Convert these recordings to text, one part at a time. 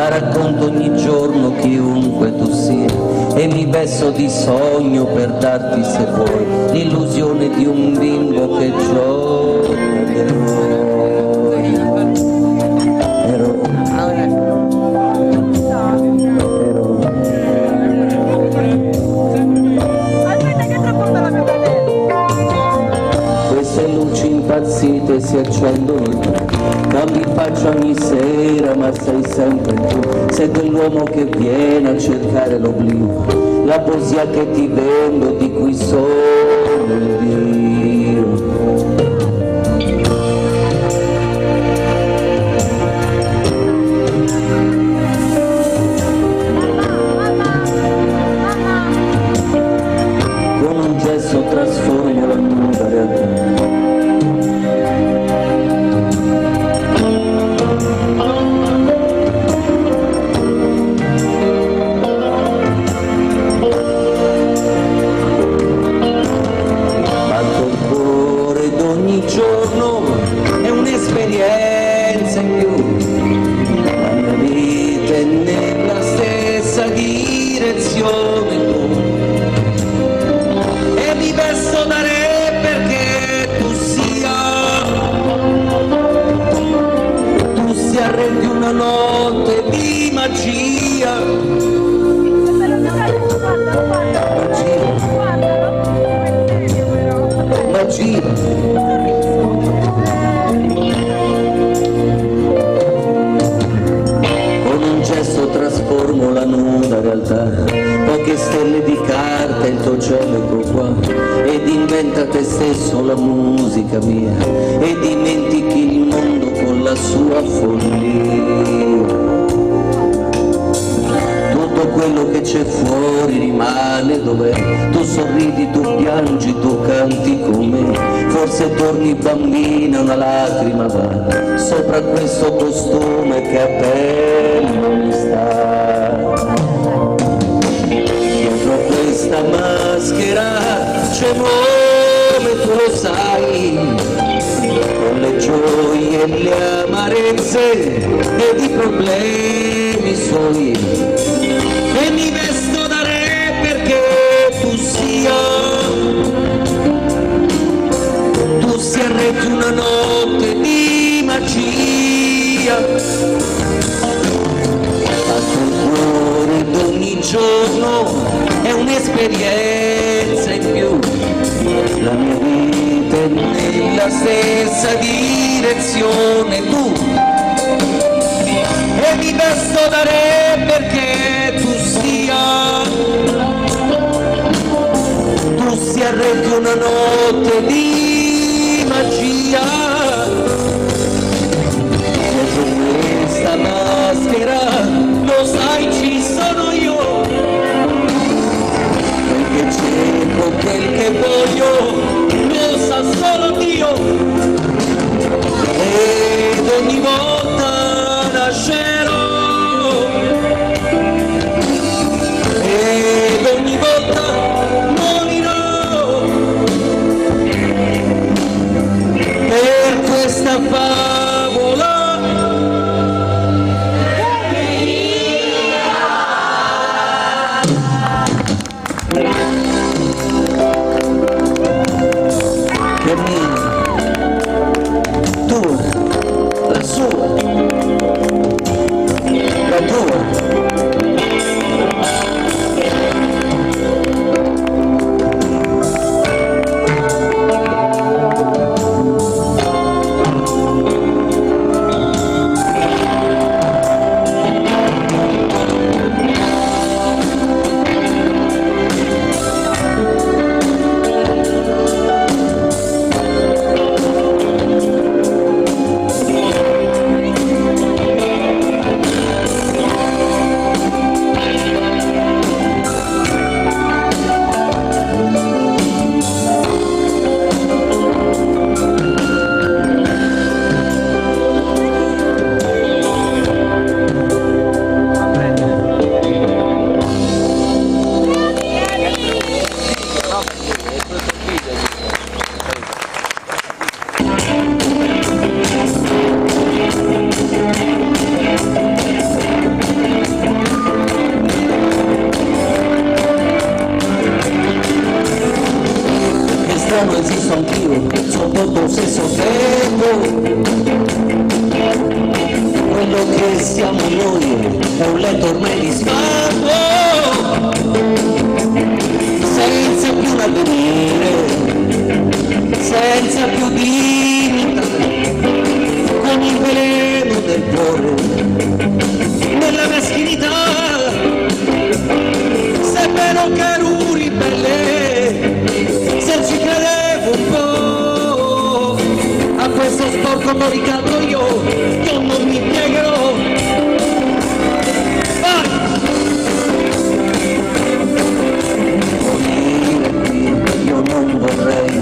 la racconto ogni giorno chiunque tu sia, e mi vesto di sogno per darti, se vuoi, l'illusione di un bimbo che gioca per voi. Queste luci impazzite si accendono, cambi faccia ogni sera ma sei sempre tu, sei quell'uomo che viene a cercare l'oblio, la poesia che ti vendo, di cui sono il Dio. Con un gesto trasformo la nuda realtà. È un'esperienza in più, la mia vita è nella stessa direzione tu, e mi vesto da re perché tu sia re di una notte di magia. Con un gesto trasformo la nuda realtà, poche stelle di carta, il tuo cielo ecco qua, ed inventa te stesso la musica mia, e dimentichi il mondo con la sua follia. Tutto quello che c'è fuori rimane dov'è, tu sorridi, tu piangi, tu canti con me, forse torni bambina, una lacrima va sopra questo costume che a pelle non mi sta. Dietro questa maschera c'è un uomo, tu lo sai, con le gioie e le amarezze ed i problemi suoi. E mi vesto da re perché tu sia re di una notte di magia. Fatto il cuore d'ogni giorno è un'esperienza in più, la mia vita è nella stessa direzione tu, e mi vesto da re perché tu sia re di una notte di magia. Dietro questa maschera, lo sai, ci sono io, quel che cerco, quel che voglio, lo sa solo Dio, ed ogni volta nascerò, ed ogni volta questa favola. Tu, lassù, quello che siamo noi è un letto ormai di sfarzo, senza più un avvenire, senza più dignità, con il veleno del cuore nella meschinità. Se però che ero un ribelle, se ci credevo un po' a questo sporco coricato io non mi piegherò. Vai! Morire qui io non vorrei,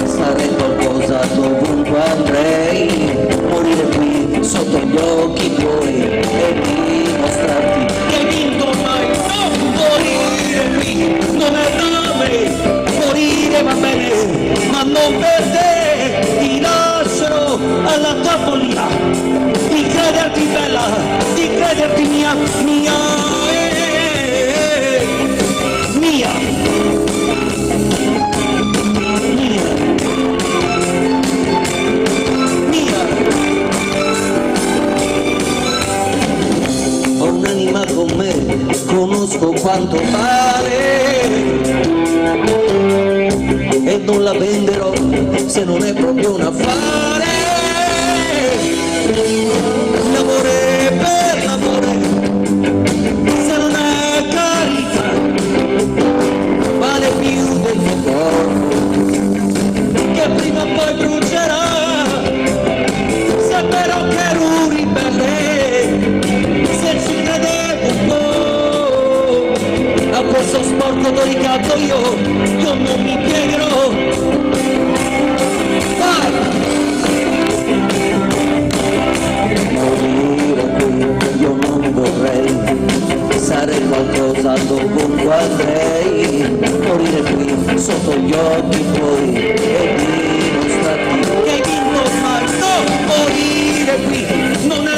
stare qualcosa dovunque andrei, morire qui sotto gli occhi tuoi e dimostrarti che hai vinto ormai. Non morire qui non è da me, morire va bene ma non per te, ti lascerò alla tua follia di crederti bella, di crederti mia, mia, mia, mia, mia. Ho un'anima con me, conosco quanto vale e non la venderò se non è proprio un affare. L'amore per l'amore, se non è carità, vale più del mio corpo che prima o poi brucerà. Se però che ero un ribelle, se ci credevo un po' a questo sporco doricato io non mi piegherò. Vai! Morire qui io non vorrei, stare qualcosa dovunque andrei, morire qui sotto gli occhi tuoi e dimostrarti che hai vinto ormai. No, morire qui non è...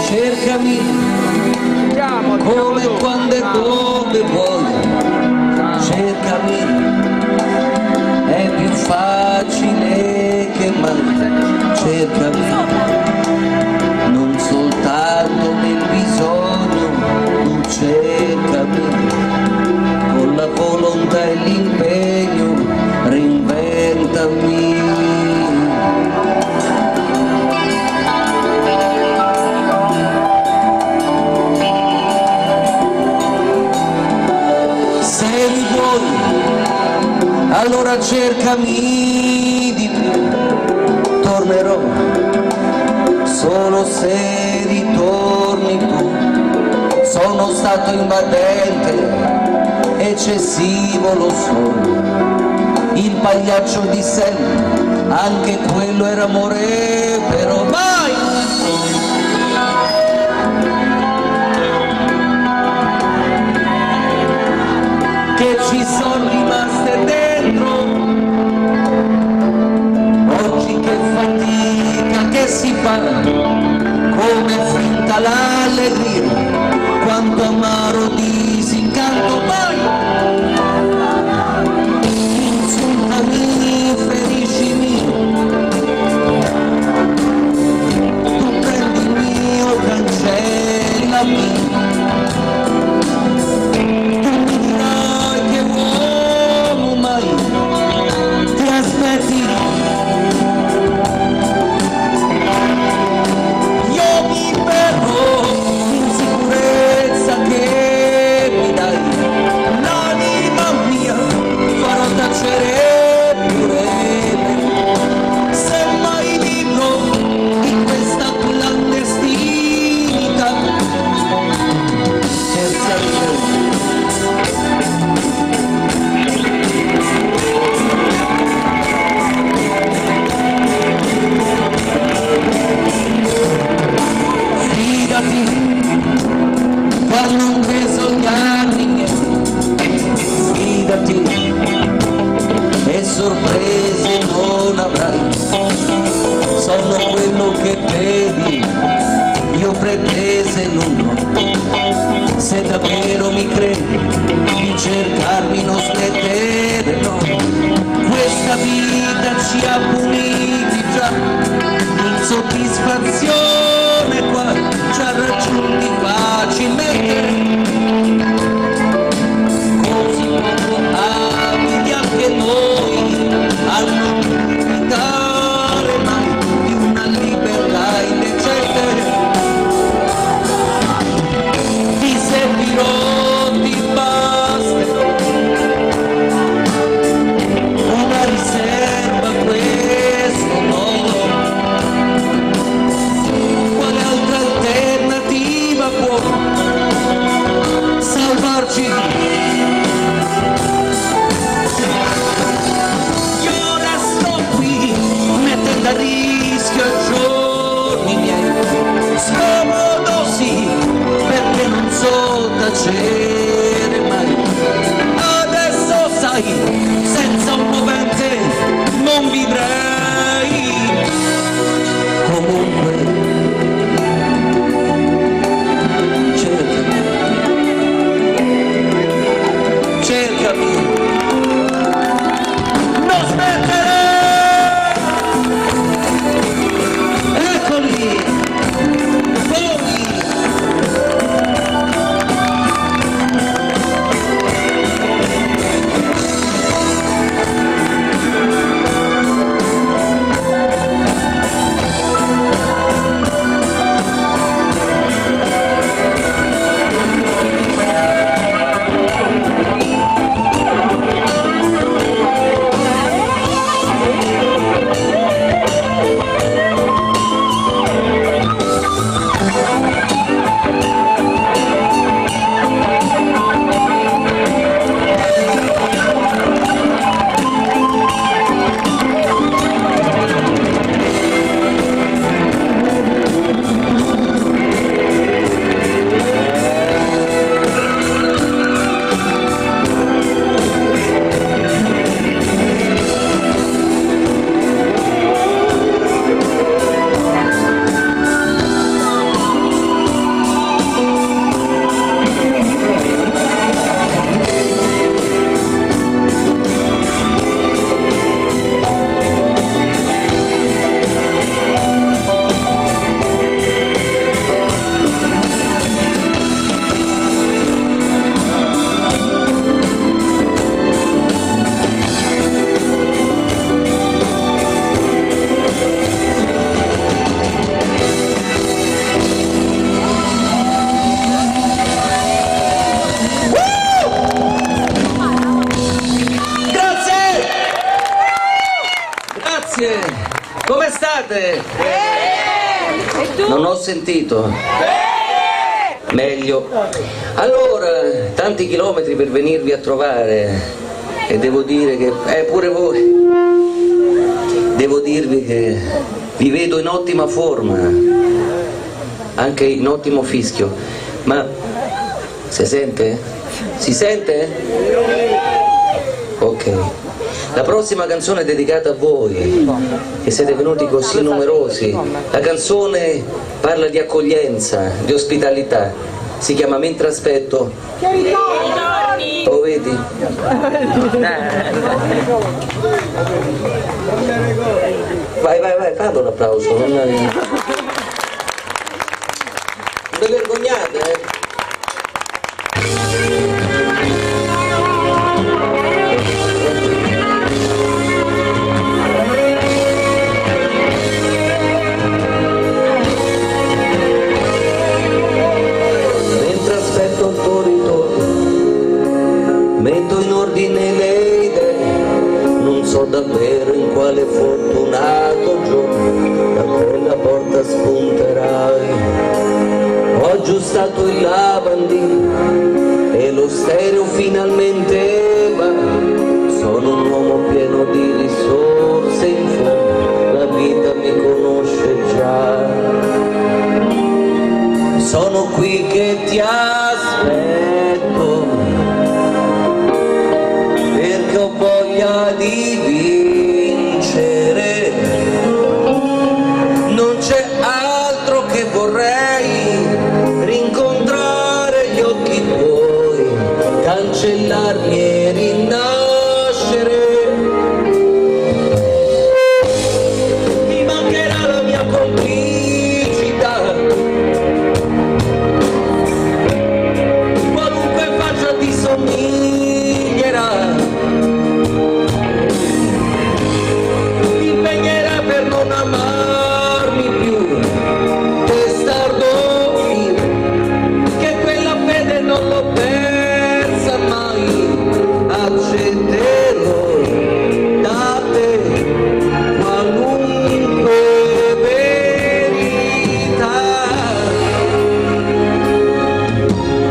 Cercami come, quando e dove vuoi, cercami, è più facile che mai, cercami, non soltanto nel bisogno, cercami, con la volontà e l'impegno, reinventami. Allora cercami di più, tornerò solo se ritorni tu. Sono stato invadente, eccessivo lo so, il pagliaccio di sempre, anche quello era amore, però vai! Che ci sono rimaste dentro, oggi che fatica che si fa, come finta l'allegria, quanto amaro disincanto. Vai! Insultami, feriscimi, tu prendi fanno preso gli anni miei, fidati, e sorprese non avrai, sono quello che vedi, io pretese non ho, se davvero mi credi, di cercarmi non smettere, no, questa vita ci ha puniti già, insoddisfazione qua, ci ha raggiunti facilmente, così poco abili anche noi, a non dubitare mai di una libertà indecente, ti servirò, ti basterò, una riserva, questo no, quale altra alternativa può salvarci? Io resto qui, mettendo a rischio i giorni miei, scomodo sì, perché non so tacere mai, adesso sai, senza un movente non vivrei, comunque cercami, non smettere, eccoli, voi. Grazie, come state? E tu? Non ho sentito. Meglio. Allora, tanti chilometri per venirvi a trovare e devo dire che, pure voi, devo dirvi che vi vedo in ottima forma, anche in ottimo fischio, ma si sente? Si sente? Ok. La prossima canzone è dedicata a voi, che siete venuti così numerosi. La canzone parla di accoglienza, di ospitalità. Si chiama Mentre aspetto. Lo vedi? Vai, fallo un applauso. Non vi vergognate, eh? Metto in ordine le idee, non so davvero in quale fortunato giorno da quella porta spunterai. Ho aggiustato il lavandino e lo stereo finalmente va. Sono un uomo pieno di risorse, in fondo la vita mi conosce già. sono qui che ti aspetto, perché ho voglia di vincere, non c'è altro che vorrei, rincontrare gli occhi tuoi, cancellarmi e rinascere. Mi mancherà la mia complicità, qualunque faccia ti somiglierà, ti impegnerai per non amarmi più, testardo io, che quella fede non l'ho persa mai, accetterò da te qualunque verità.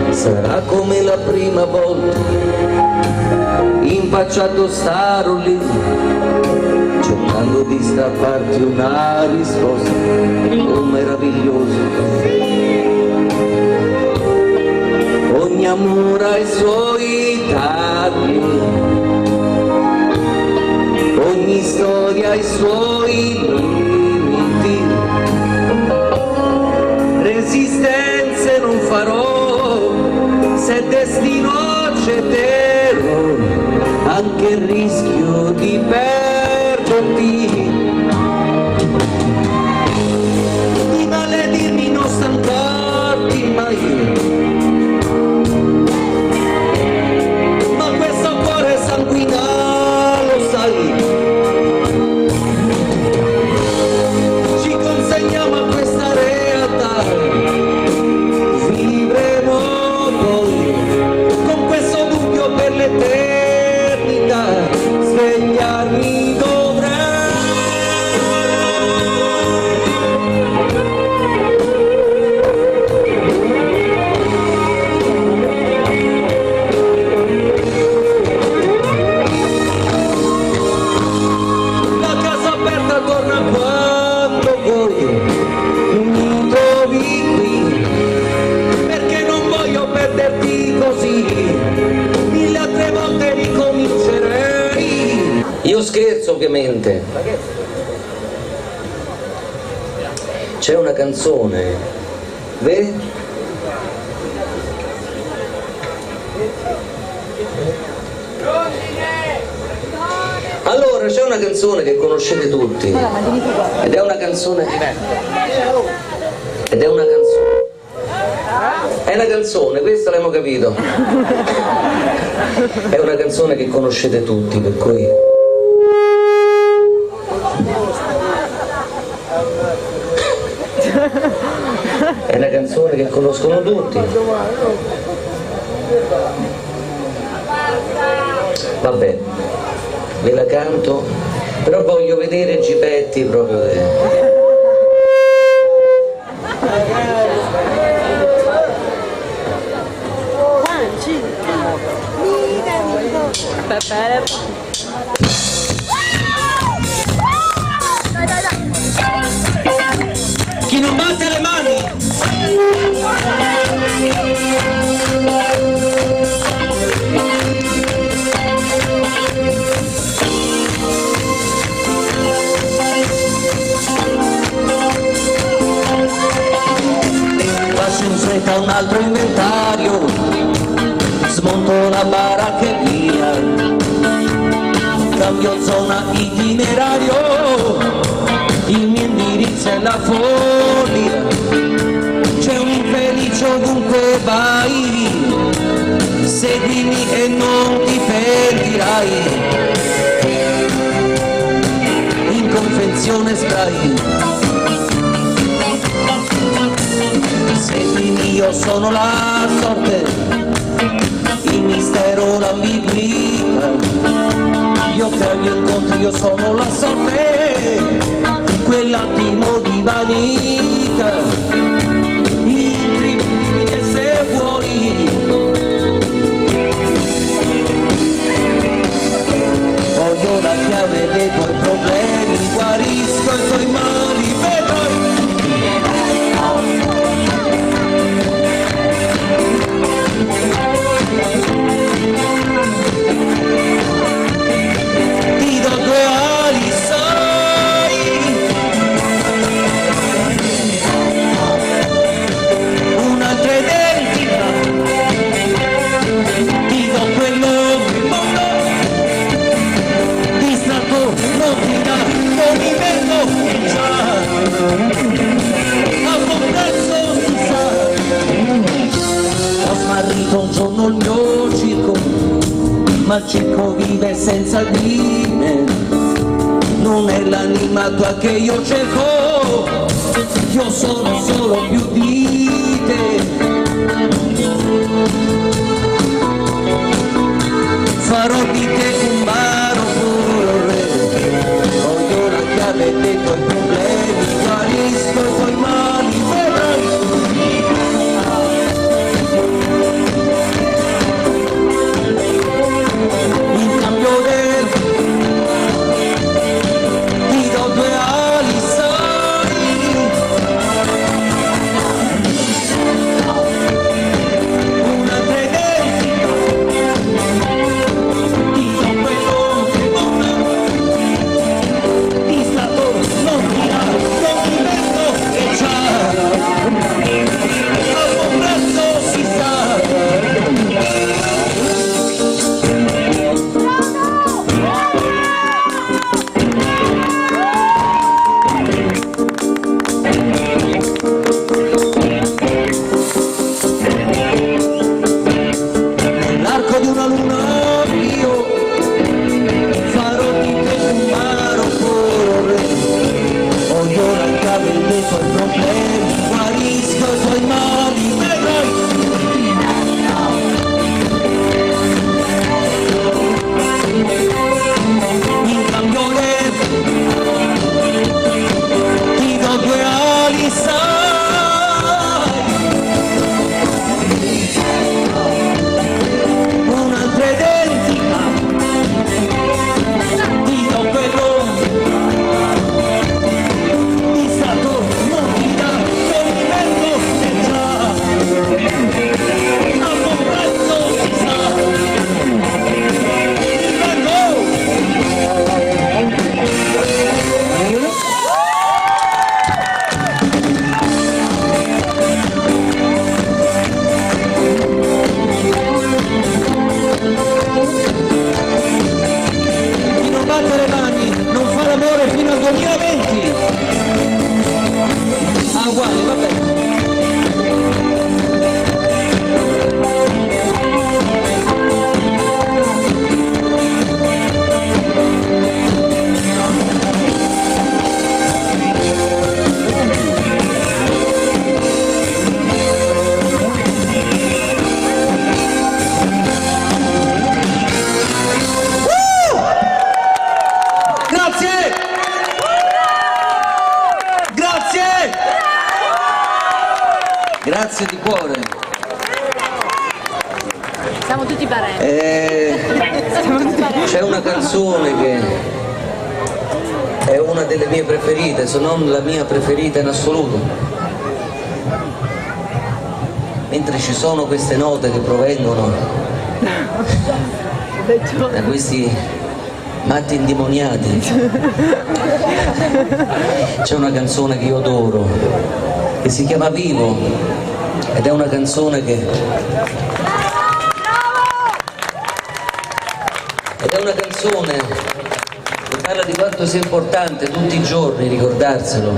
Sarà come la prima volta, impacciato starò lì, cercando di strapparti una risposta, oh meraviglioso. Ogni amore ha i suoi tagli, ogni storia ha i suoi limiti, resistenze non farò, se destino accetterò anche il rischio di perderti, di maledirmi, non stancarti mai. Ma questo cuore sanguina, lo sai, ci consegniamo a questa realtà, vivremo poi con questo dubbio per l'eternità, svegliarmi dovrai. La casa aperta torna quando vuoi, mi trovi qui, perché non voglio perderti così, 1000 altre volte ricomincerei. Io scherzo ovviamente. C'è una canzone, vedi? Allora, c'è una canzone che conoscete tutti, ed è una canzone ed è una canzone, è una canzone, questo l'abbiamo capito, è una canzone che conoscete tutti, per cui è una canzone che conoscono tutti. Vabbè, ve la canto, però voglio vedere Gipetti proprio chi non batte le mani. Faccio in fretta un altro inventario, smonto la baracca e via, cambio zona, itinerario, il mio indirizzo è la follia, c'è un infelice ovunque vai, seguimi e non ti pentirai, in confezione spray, seguimi, io sono la sorte, il mistero, l'ambiguità, io creo gli incontri, io sono la sorte, quell'attimo di vanità, incredibile se vuoi, voglio la chiave dei tuoi problemi, guarisco i tuoi mali, vedrai. finito un giorno il mio circo, ma il circo vive senza di me. Non è l'anima tua che io cerco, io sono solo più di te. Farò di te un baroccone, voglio la chiave dei tuoi problemi, guarisco i tuoi mali, vedrai. In cambio ti do due ali, sai, una credenza, ti do quello che non ti stato, non ti dà, non ti metto e già, a buon prezzo si sa. Nell'arco di una luna io farò di te un baroccone, voglio la chiave dei tuoi problemi, guarisco i tuoi mali, vedrai. In cambio ti do due ali, sai, un'altra identica, ti do quello di stato, non ti dà, non mi metto e già, a buon prezzo si sa, ti vengo. Di non battere mani, non fare amore fino al 2020. Ah, uguale, vabbè. Grazie! Grazie! Grazie di cuore. Siamo tutti parenti. C'è una canzone che è una delle mie preferite, se non la mia preferita in assoluto. Mentre ci sono queste note che provengono da questi matti indemoniati, c'è una canzone che io adoro, che si chiama Vivo, ed è una canzone che parla di quanto sia importante tutti i giorni ricordarselo,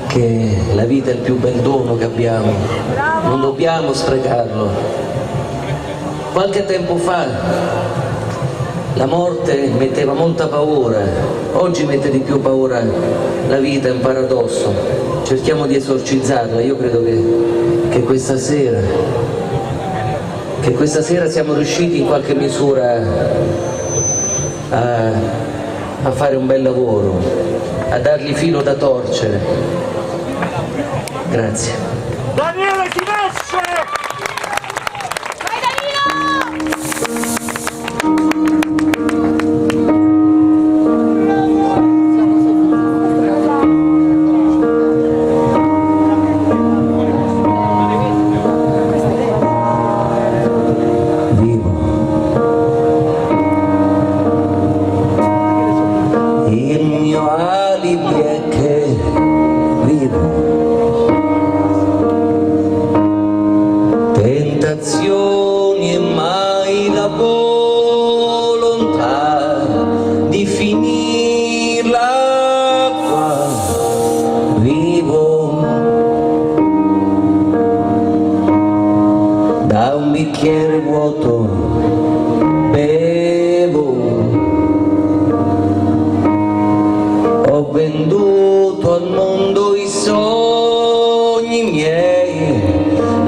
che la vita è il più bel dono che abbiamo, non dobbiamo sprecarlo. Qualche tempo fa la morte metteva molta paura, oggi mette di più paura la vita, è un paradosso. Cerchiamo di esorcizzarla. Io credo che questa sera siamo riusciti in qualche misura a fare un bel lavoro, a dargli filo da torcere. Grazie. Daniele Chinesce! Il mio alibi è che vivo miei,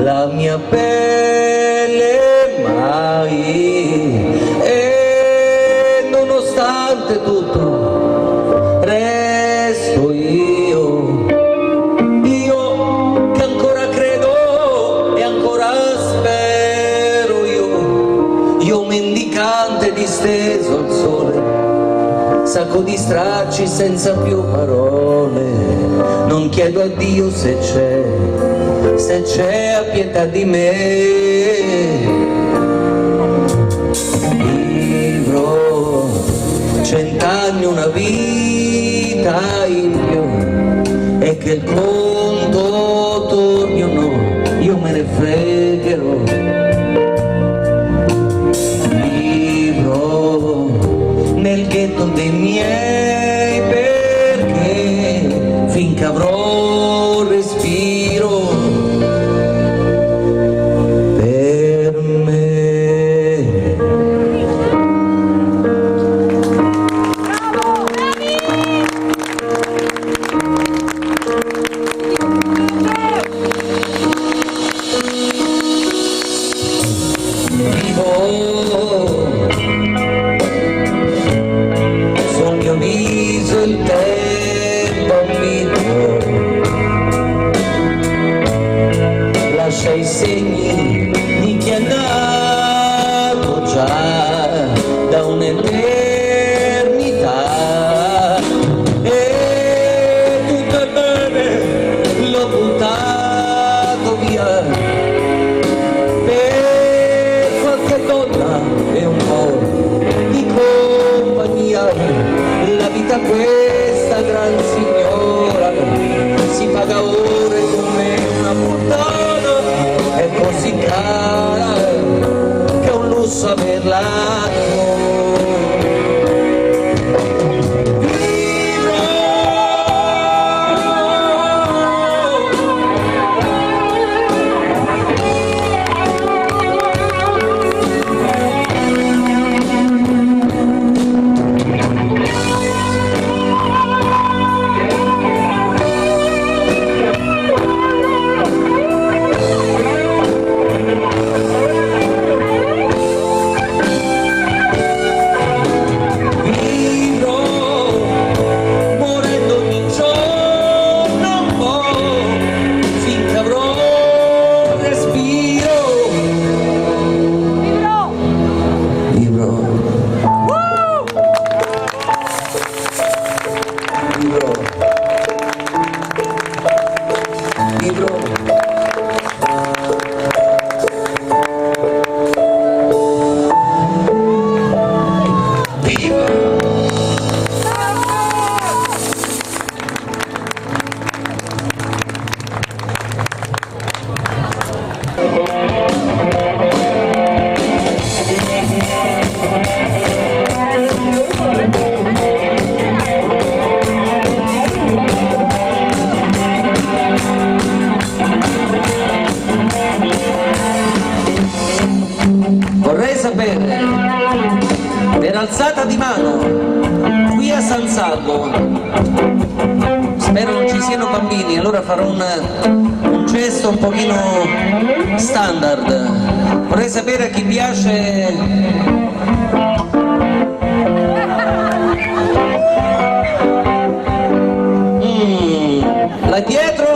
la mia pelle mai, e nonostante tutto resto io che ancora credo e ancora spero, io mendicante disteso al sole, sacco di stracci senza più parole, non chiedo a Dio se c'è a pietà di me. Vivrò 100 anni, una vita in più, e che il conto torni o no, io me ne fregherò. Vivrò nel ghetto dei miei, perché finché avrò respiro per me. Sul mio viso il tempo lascia i segni di chi è nato già da un'eternità, e tutto è bene, l'ho buttato via per qualche donna e un po' di compagnia. La vita questa gran signora si paga ore come una puttana, è così cara che è un lusso averla. Vorrei sapere, per alzata di mano, qui a San Salvo, spero non ci siano bambini, allora farò un gesto un pochino standard. Vorrei sapere a chi piace là dietro.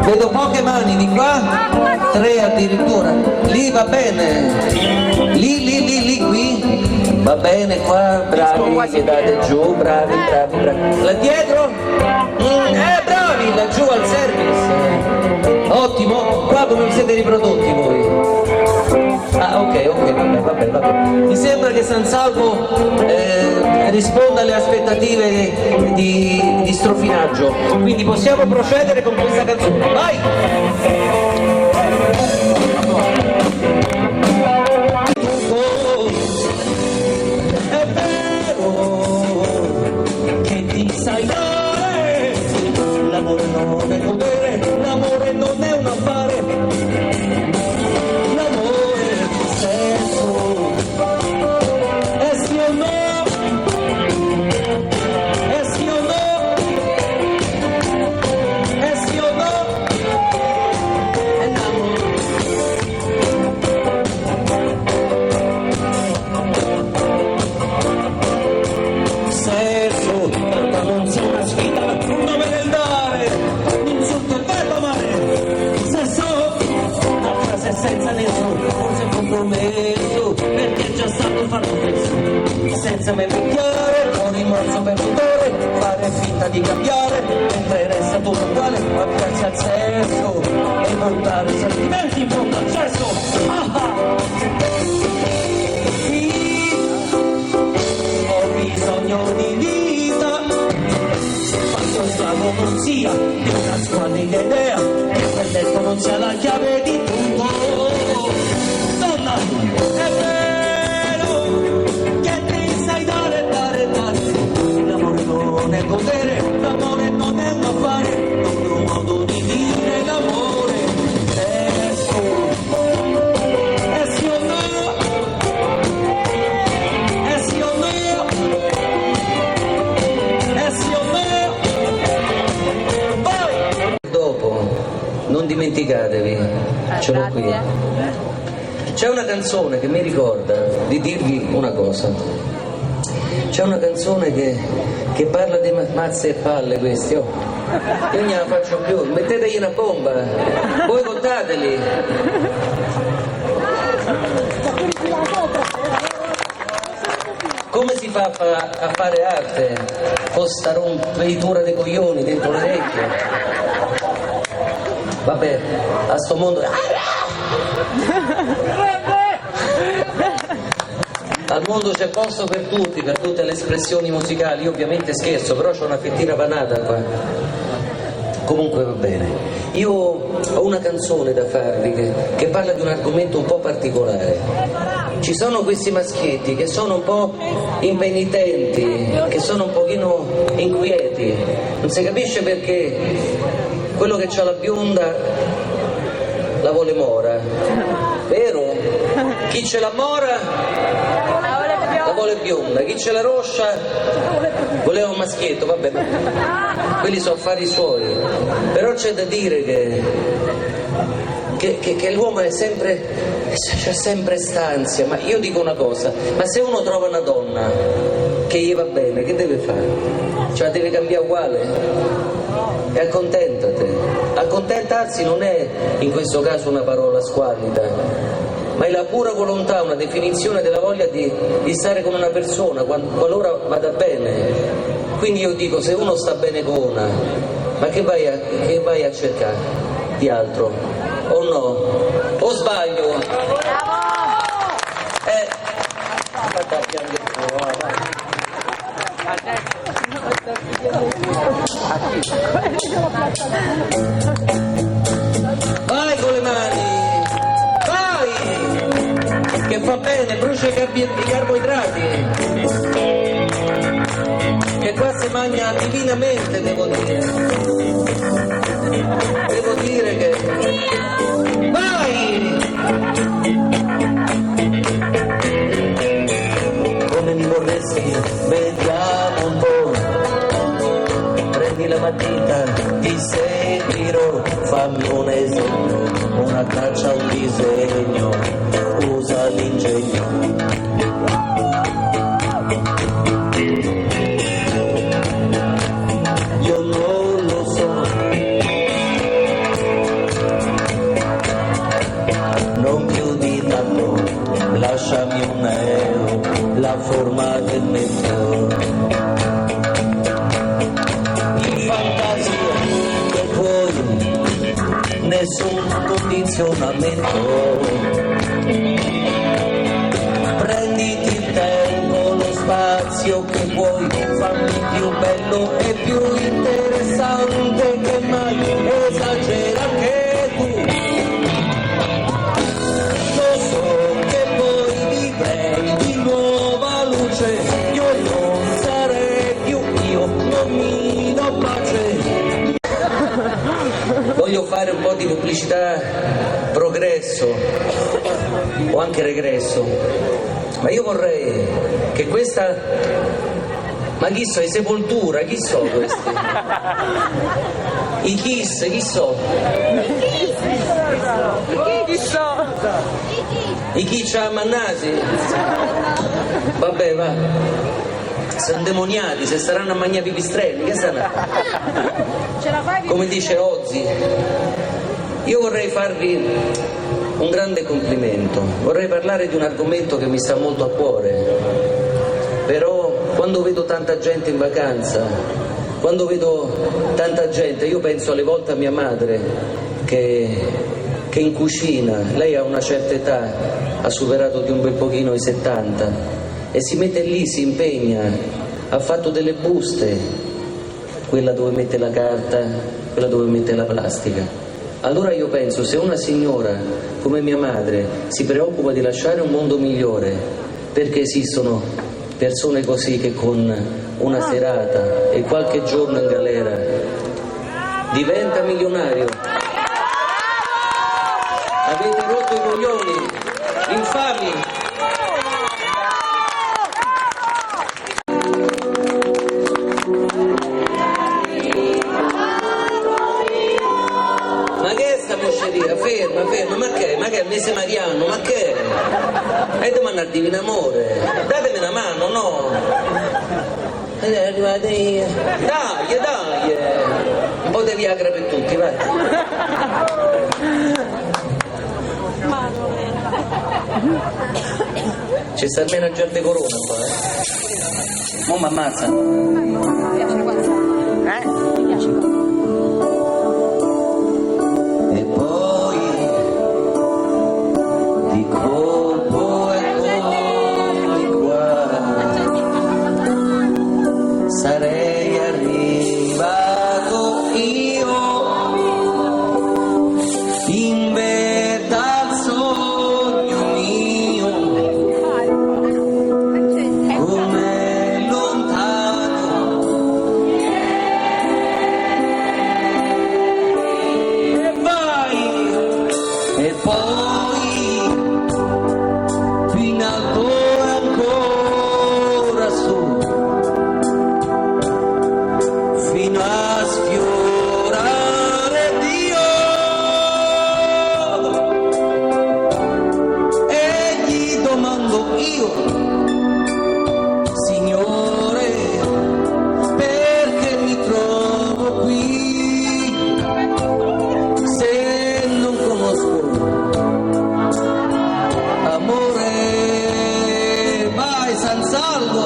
Vedo poche mani di qua, 3 addirittura, lì va bene, lì qui, va bene, qua, bravi, che date giù, bravi, là dietro, bravi, laggiù al service, ottimo, qua come vi siete riprodotti voi? Ah, ok, vabbè. Mi sembra che San Salvo risponda alle aspettative di strofinaggio, quindi possiamo procedere con questa canzone. Vai! È vero che ti sai dare, l'amore non è potere, l'amore non è un affare. senza mai picchiare, ho rimorso per pudore, fare finta di cambiare, mentre resta tutto uguale, appiarsi al sesso e portare i sentimenti in fondo al cesso. Ho bisogno di vita, ma quest'uomo non sia di una squallida idea, che quel letto non sia la chiave di tutto. Donna, è vero che ti sai dare. L'amore non è potere, l'amore non è un affare, non è un modo di dire l'amore. È sì o no, è sì o no, è sì o no. Poi dopo, non dimenticatevi, ce l'ho qui. C'è una canzone che mi ricorda di dirvi una cosa. C'è una canzone che parla di mazze e palle questi, oh. Io non gliela faccio più, mettetegli una bomba, voi contateli. Come si fa a fare arte con sta rompitura dei coglioni dentro l'orecchio? Vabbè, a sto mondo... Al mondo c'è posto per tutti, per tutte le espressioni musicali. Io ovviamente scherzo, però c'ho una fettina panata qua. Comunque va bene. Io ho una canzone da farvi che parla di un argomento un po' particolare. Ci sono questi maschietti che sono un po' impenitenti, che sono un pochino inquieti. Non si capisce perché quello che c'ha la bionda la vuole mora. Vero? Chi ce la mora la vuole bionda, chi ce la roscia voleva un maschietto, vabbè, quelli sono affari suoi. Però c'è da dire che l'uomo è sempre, c'è sempre stanzia. Ma io dico una cosa, ma se uno trova una donna che gli va bene, che deve fare? Cioè deve cambiare uguale? E accontentate. Accontentarsi non è in questo caso una parola squallida, ma è la pura volontà, una definizione della voglia di stare con una persona qualora vada bene. Quindi io dico, se uno sta bene con una, ma che vai a cercare di altro? O no? O sbaglio? Vai con le mani! Che fa bene, brucia i carboidrati, che qua si mangia divinamente, devo dire che vai! Come mi vorresti, vediamo un po', prendi la matita, ti seguirò, fammi un esempio, una traccia, un disegno, usa l'ingegno. Io non lo so, non più di tanto, lasciami un euro, la forma del metro. In fantasia che poi nessun condizionamento. Prenditi il tempo, lo spazio che vuoi, fammi più bello e più interessante che mai, esagera anche tu. Lo so che poi vivrei di nuova luce, io non sarei più io, non mi do pace. Voglio fare un po' di pubblicità progresso o anche regresso, ma io vorrei che questa, ma chi so, i Sepoltura, chi so questi? I Kiss, chi so? Chi so? I Kiss Mannasi? Vabbè, va. Sono demoniati, se staranno a mangiare pipistrelli, che stanno? Come dice Ozzy. Io vorrei farvi un grande complimento, vorrei parlare di un argomento che mi sta molto a cuore, però quando vedo tanta gente in vacanza, quando vedo tanta gente, io penso alle volte a mia madre che in cucina, lei ha una certa età, ha superato di un bel pochino i 70, e si mette lì, si impegna, ha fatto delle buste, quella dove mette la carta, quella dove mette la plastica. Allora io penso, se una signora come mia madre si preoccupa di lasciare un mondo migliore, perché esistono persone così che con una serata e qualche giorno in galera diventa milionario. Avete rotto i coglioni, infami. Ma che è sta mosceria? Ferma, ma che è? Ma che è il mese mariano? Ma che è? E devo andare a divino amore. Datemi una mano, no? Arrivate io. Dai. Un po' di Viagra per tutti, vai. C'è sta almeno un gente corona qua, Mo' m'ammazza. E poi di colpo eccomi qua, sarei arrivato io in vetta al sogno mio, come lontano. E vai, e poi fino allora ancora su, fino a sfiorare Dio, e gli domando io, Signore, perché mi trovo qui se non conosco amore? Vai San Salvo.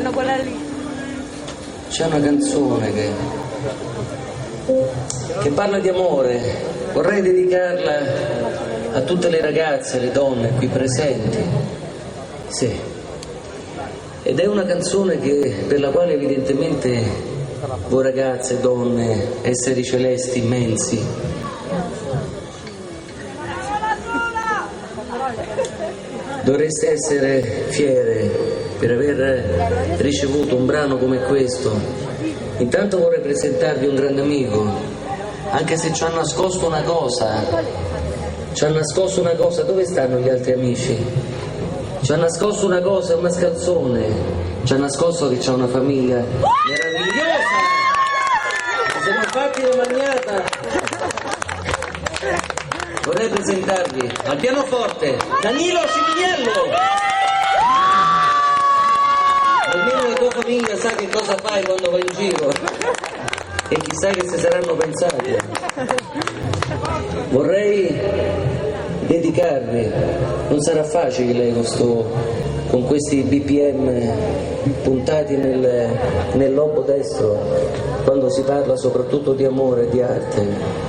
Fanno quella lì. C'è una canzone che parla di amore, vorrei dedicarla a tutte le ragazze, le donne qui presenti. Sì. Ed è una canzone per la quale evidentemente voi ragazze, donne, esseri celesti immensi, dovreste essere fiere per aver ricevuto un brano come questo. Intanto vorrei presentarvi un grande amico, anche se ci ha nascosto una cosa. Dove stanno gli altri amici? Ci ha nascosto una cosa, un mascalzone. Ci ha nascosto che c'ha una famiglia meravigliosa. Ci siamo fatti la magnata. Vorrei presentarvi al pianoforte Danilo Ciminiello. Almeno la tua famiglia sa che cosa fai quando vai in giro e chissà che si saranno pensati. Vorrei dedicarvi, non sarà facile lei con questi BPM puntati nel lobo destro, quando si parla soprattutto di amore e di arte.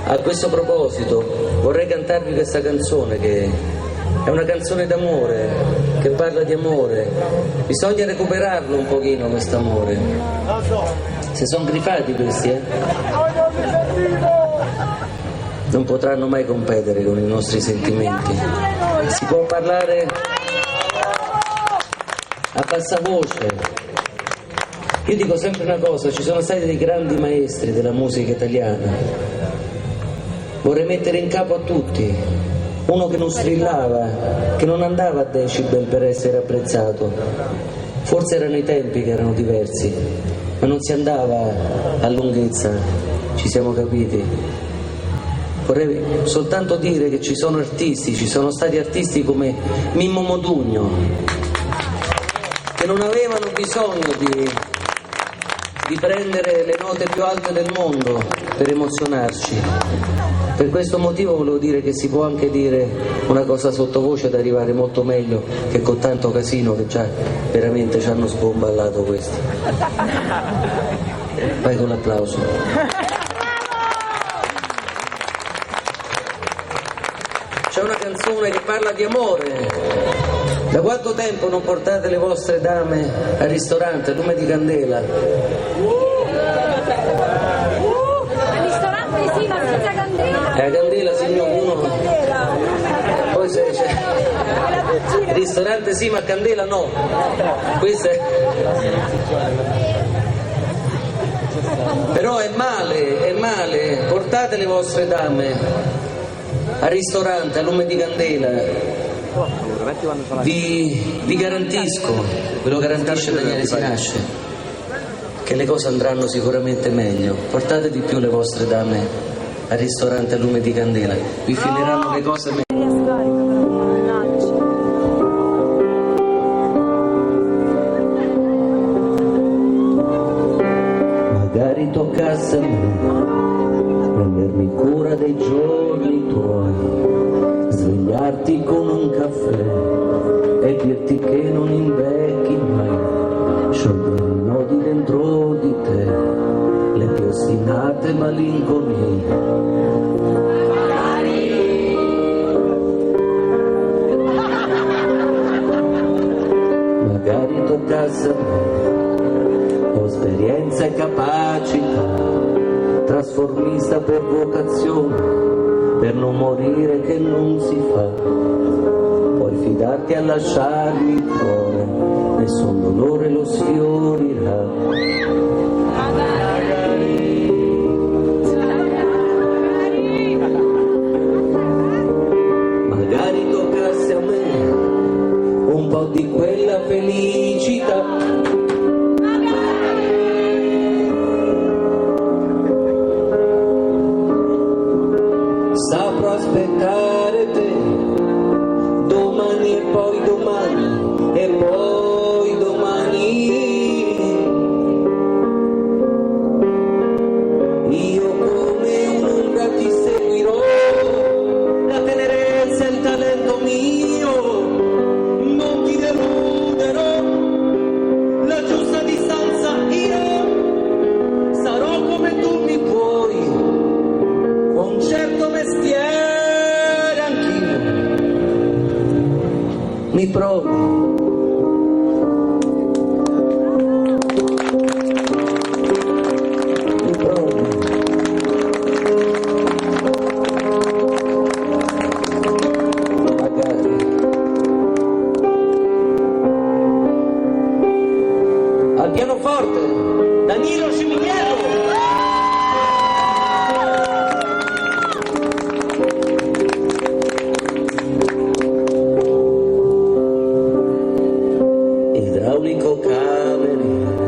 A questo proposito vorrei cantarvi questa canzone che è una canzone d'amore, che parla di amore. Bisogna recuperarlo un pochino quest'amore. Si sono grifati questi, non potranno mai competere con i nostri sentimenti. Si può parlare a bassa voce. Io dico sempre una cosa, ci sono stati dei grandi maestri della musica italiana. Vorrei mettere in capo a tutti uno che non strillava, che non andava a decibel per essere apprezzato. Forse erano i tempi che erano diversi, ma non si andava a lunghezza, ci siamo capiti. Vorrei soltanto dire che ci sono stati artisti come Mimmo Modugno, che non avevano bisogno di prendere le note più alte del mondo per emozionarci. Per questo motivo volevo dire che si può anche dire una cosa sottovoce ed arrivare molto meglio che con tanto casino che già veramente ci hanno sbomballato questi. Vai con l'applauso. C'è una canzone che parla di amore. Da quanto tempo non portate le vostre dame al ristorante a lume di candela? Sì, ma senza candela. La candela, signor, uno. Poi se c'è. Ristorante sì, ma candela no. Questo è. Però è male. Portate le vostre dame al ristorante a lume di candela. Vi garantisco, ve lo garantisce Daniele Sinasce, che le cose andranno sicuramente meglio. Portate di più le vostre dame al ristorante a lume di candela, vi fileranno le cose meglio. Magari toccasse a me prendermi cura dei giorni tuoi, svegliarti con un caffè e dirti che non invecchi mai, sciogliere i nodi dentro di te, le tue ostinate malinconie. Magari toccasse a me, ho esperienza e capacità, trasformista per vocazione, per non morire che non si fa. Puoi fidarti a lasciarmi il cuore, nessun dolore lo sfiorirà. Magari toccasse a me un po' di quella felicità. pianoforte, Danilo Ciminiello. Idraulico cameriere,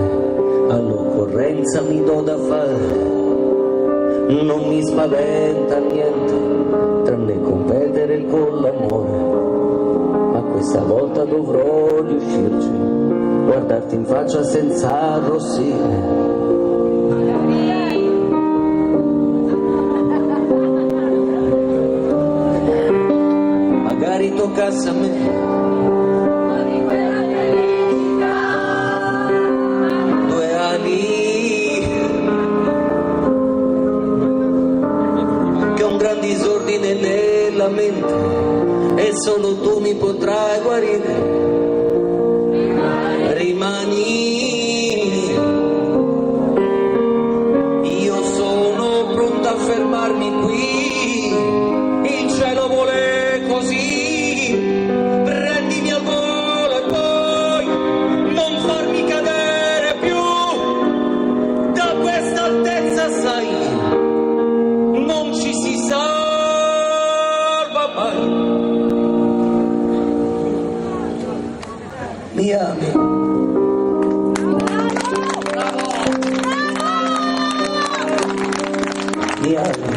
all'occorrenza mi do da fare, non mi spaventa niente, tranne competere con l'amore, ma questa volta dovrò riuscirci, guardarti in faccia senza arrossire. Magari toccasse a me disordine nella mente e solo tu mi potrai guarire. Rimani, io sono pronta a fermarmi qui, il cielo vuole così, prendimi al volo e poi non farmi cadere più da questa altezza, sai, non ci si salva mai. Mi ami? Mi ami?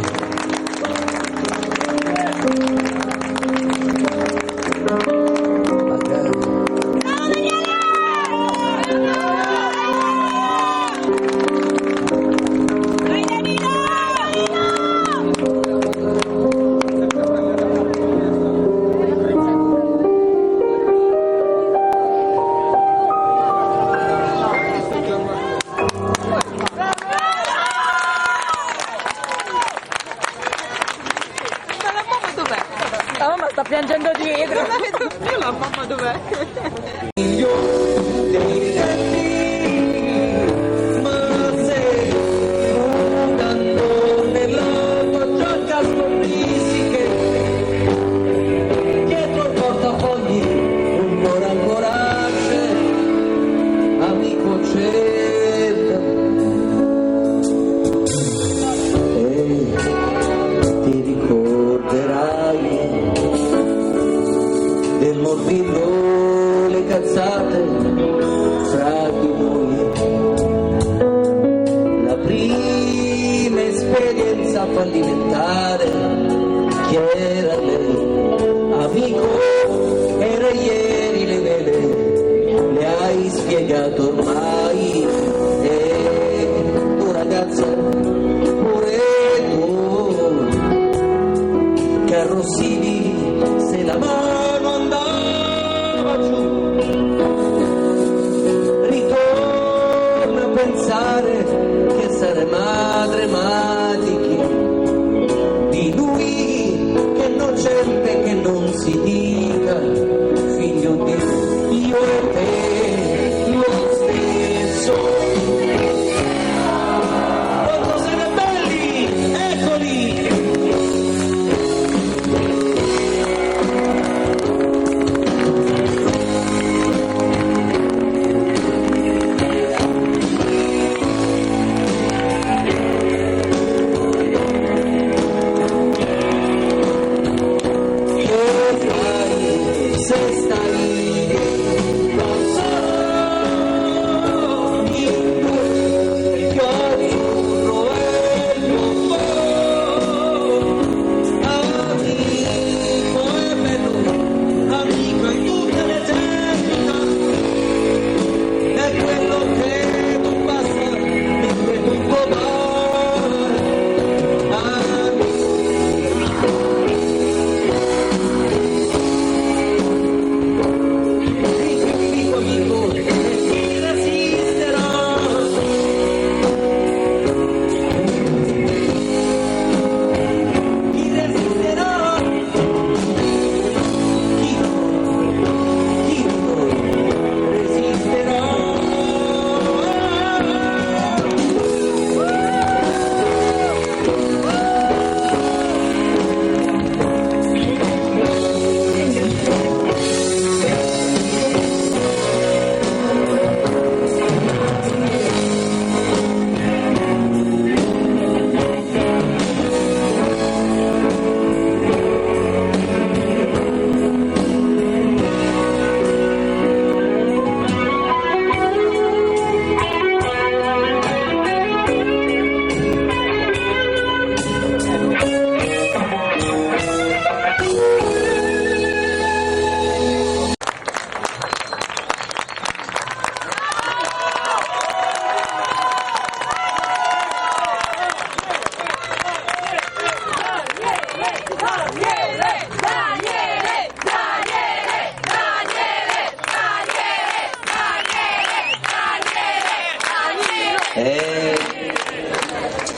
La mamma sta piangendo dietro. La mamma dov'è? Dietro il portafogli un coraggio, amico cerca, e ti ricorderai del morbillo, le cazzate fra di noi, la prima esperienza fallimentare, chi era lei? Amico, era ieri, le vele le hai spiegato ormai, e tu ragazza, pure tu, che arrossivi se la mano andava giù. Ritorna a pensare che sarai madre, ma di chi? Di lui che innocente, che non si dica figlio di io e te lo stesso. Quanto siete belli, eccoli. Che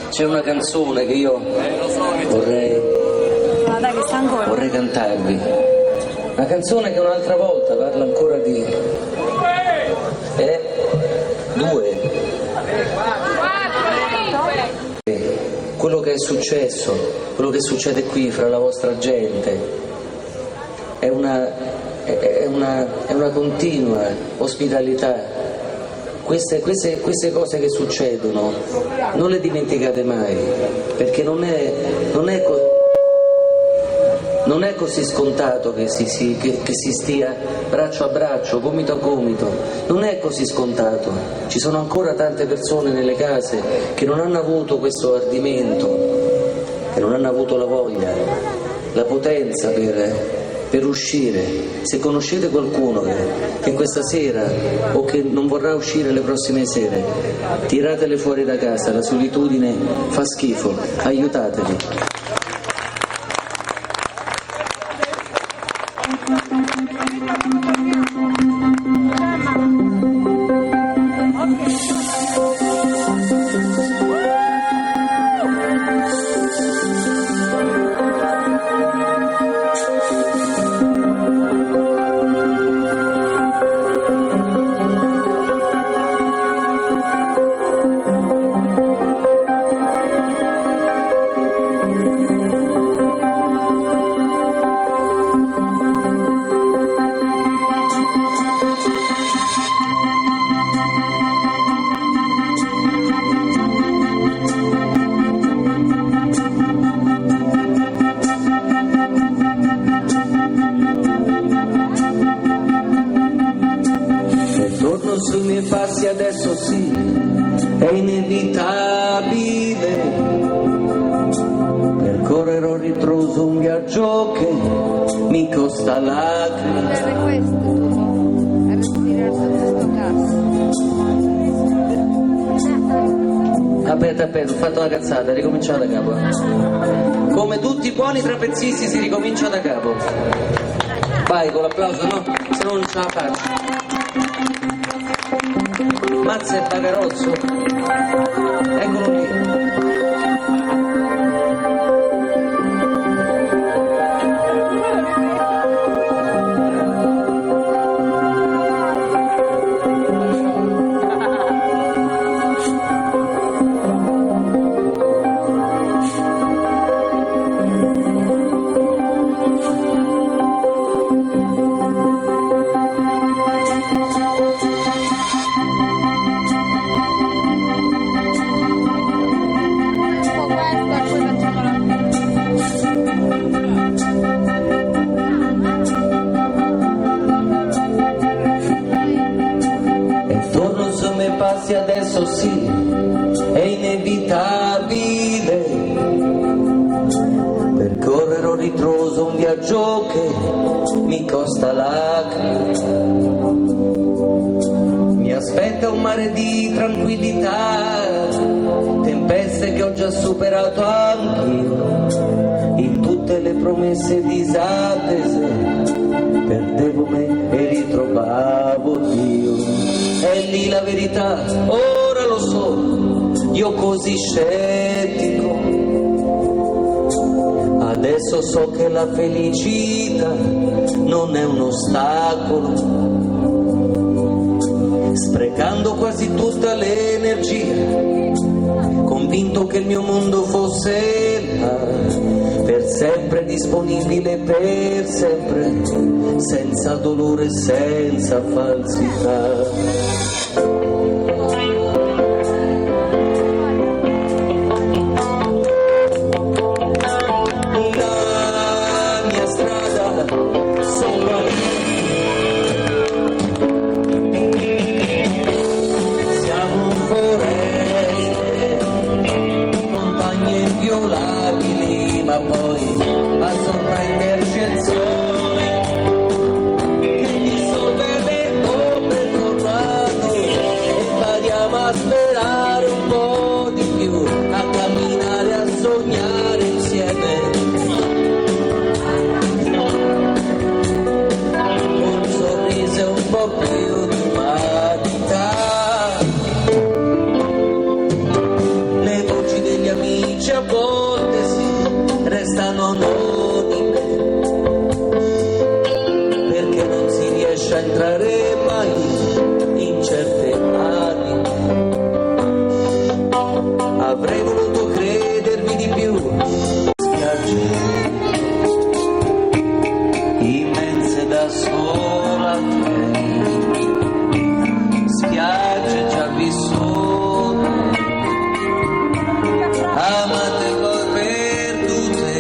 C'è una canzone che io vorrei cantarvi. Una canzone che un'altra volta parla ancora di... Due. Quello che è successo, quello che succede qui fra la vostra gente, è una continua ospitalità. Queste cose che succedono non le dimenticate mai, perché non è così scontato che si stia braccio a braccio, gomito a gomito, non è così scontato. Ci sono ancora tante persone nelle case che non hanno avuto questo ardimento, che non hanno avuto la voglia, la potenza per uscire. Se conoscete qualcuno che questa sera o che non vorrà uscire le prossime sere, tiratele fuori da casa, la solitudine fa schifo, aiutateli. Sui miei passi adesso sì, è inevitabile. Percorrerò a ritroso un viaggio che mi costa lacrime. Serve questo tu, a respirare sotto sto cazzo. Aspetta, ho fatto la cazzata, ricominciamo da capo. Come tutti i buoni trapezzisti si ricomincia da capo. Vai con l'applauso, no? Se no non ce la faccio. Mazza e Bagarozzo, eccolo lì. Adesso sì, è inevitabile. Percorrerò ritroso un viaggio che mi costa lacrime. Mi aspetta un mare di tranquillità, tempeste che ho già superato anch'io. In tutte le promesse disattese perdevo me e ritrovavo Dio. È lì la verità, ora lo so, io così scettico. Adesso so che la felicità non è un ostacolo. Sprecando quasi tutta l'energia, convinto che il mio mondo fosse là, per sempre disponibile, per sempre, senza dolore, senza falsità. Ma poi a sorprenderci il sole che dissolve le ombre tornano. avrei voluto credervi di più. Spiagge immense da sola te, spiagge già vissute, amate poi perdute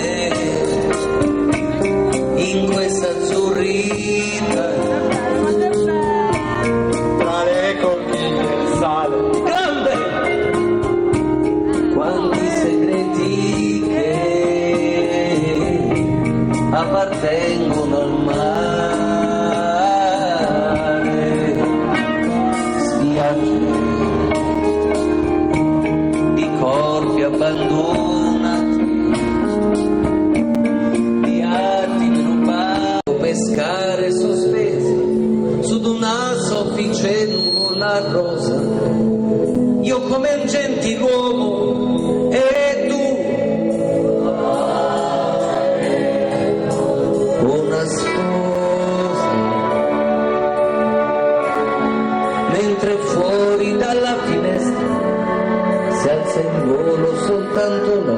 in questa azzurrita Tra le conchiglie il sale. grande. Quanti segreti che appartengono al mare, spiagge di corpi abbandonati, di arti rubati, pescare sospesi su d'una soffice nuvola rosa. Io come un gentiluomo e tu una sposa, mentre fuori dalla finestra si alza in volo soltanto la